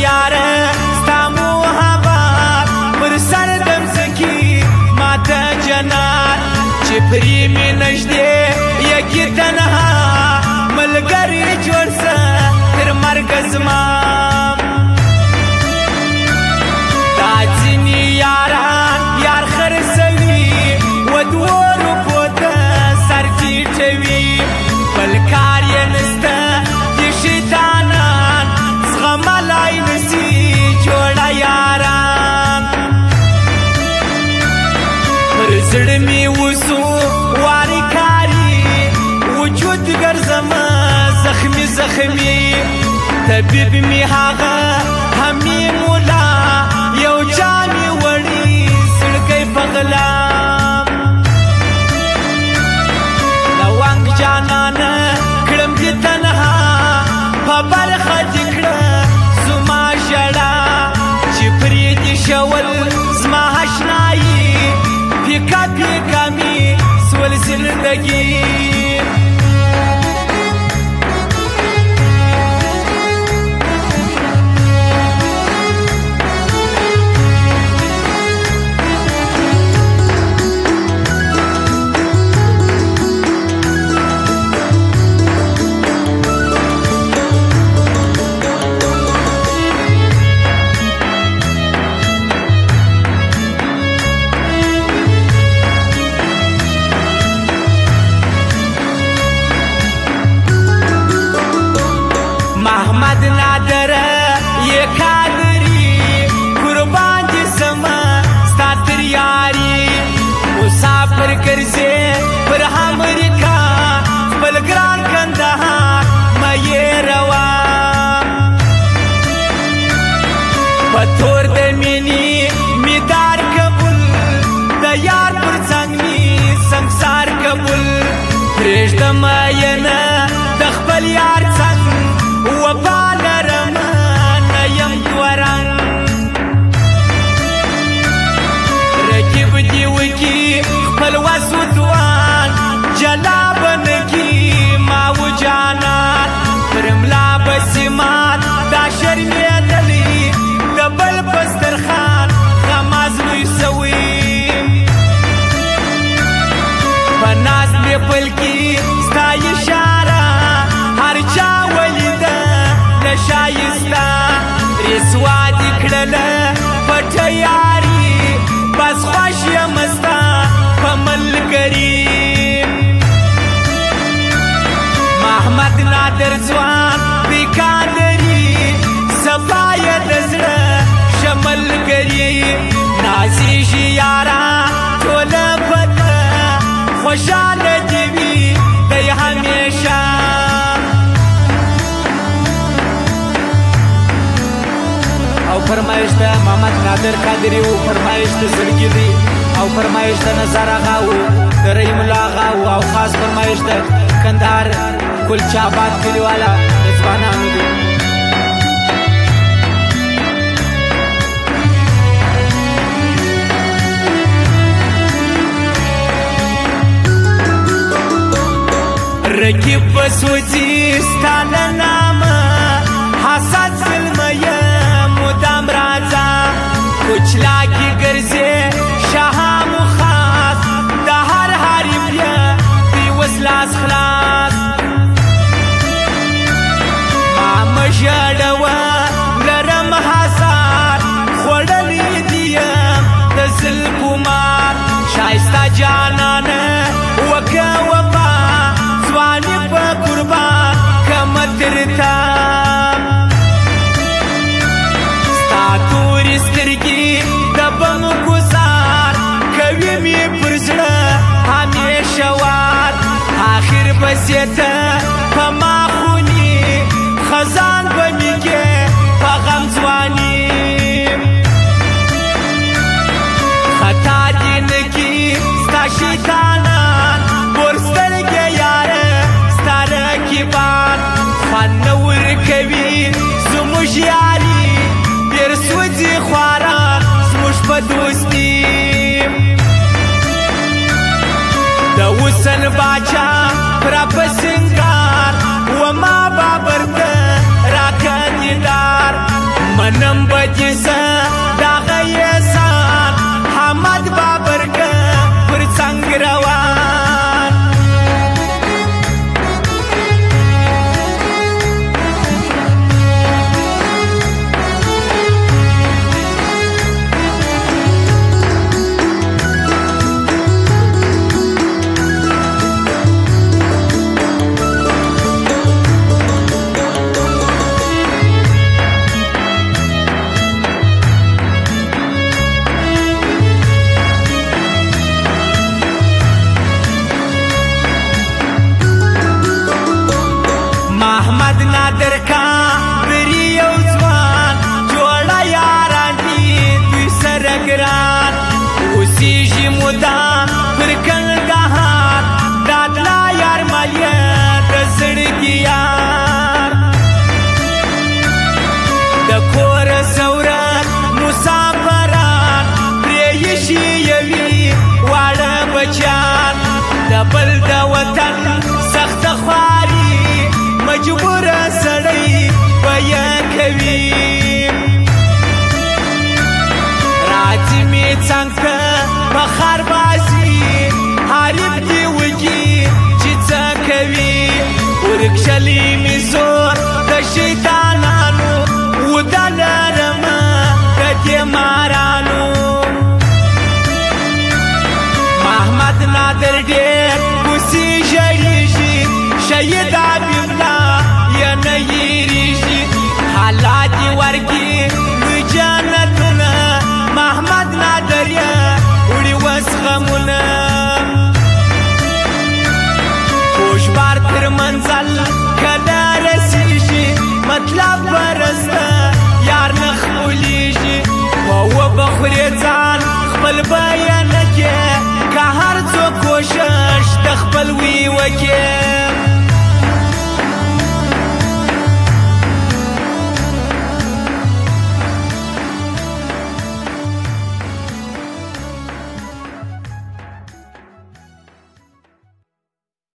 یاره ستا محبت پر سر د مځکې ماته جنت چې پرې مې نږدې یکې تنها ملګری جوړ سه تر مرګه زما دا ځینې یاران یار خرڅوي و دوو روپو ته سر ټیټوي بل کار یې نسته د شیطانان زغملی نسي جوړه یاران پر زړه مې اوسو وارې کاري وجود ګرځمه زخمي زخمي طبیب مې هغه همې مولا یو چا مې وړي زړګی په غلا لونګ جانانه کړم دې تنها په برخه دې کړه زما ژړا چې پرې دې شول زما اشنایي پیکا پیکا مې سول زندګي محمد نادر یہ قادری قربان جسما ستا تر یاری مسافر ګرځې پر امریکا خپل ګران کندهار مې روا په تور د مینې میدار قبول د یار پر څنګ مې سنګسار قبول پرېږدم یې نه د خپل یار څنګ وفا لرم نه یم دوه رنګ رقیب دې وکي خپل وس ودوان جلا به نه کي ما و جانان پر ملا به سیمات دا شرمېدلی د بل په سترخوان غماز لوی سوي په ناز مې پل کې ستا اشاره هر چا ولیده شایسته رسوا دې کړله پټه یاري بس خوښ یم ستا په ملګري محمد نادر ځوان بیکادري صفا یې د زړه شه ملګري نازېږي یاره ټوله پته خوشحاله دې وي دی همیشه او فرمایش د محمد نادر قادری او فرمایش د زړګي دی او فرمایش د نظر آغا او د رحیم الله آغا او خاص فرمایش د کندهار کلچا آباد کلیوالا د ځوانانو دی رقیب بسوځي ستا له نامه حسد زلمه مدام راځه کوچلا کې ګرځې شاهام خاص د هر حریف یې دی وس لاس خلاص ما مه ژړوه لرم حسار خوړلی دي یم د زلفو مار ښایسته جانانه وکه وفا ځواني په قربان کمه درته تورې سترګې د بم ګزار کوي مې پر زړه همیشه وار آخر بس یې ته په ما خوني خزان به مې کې په غم ځواني خطا دې نه کي ستا شیطانان بور سترګې یاره ستا رقیبان خوند نه ورکوي زموږ یاري ډېر سوځي خواران زموږ په دوستي د حسن باچا پرا په سنگار وما بابر ته راکه دیدار من وکشلی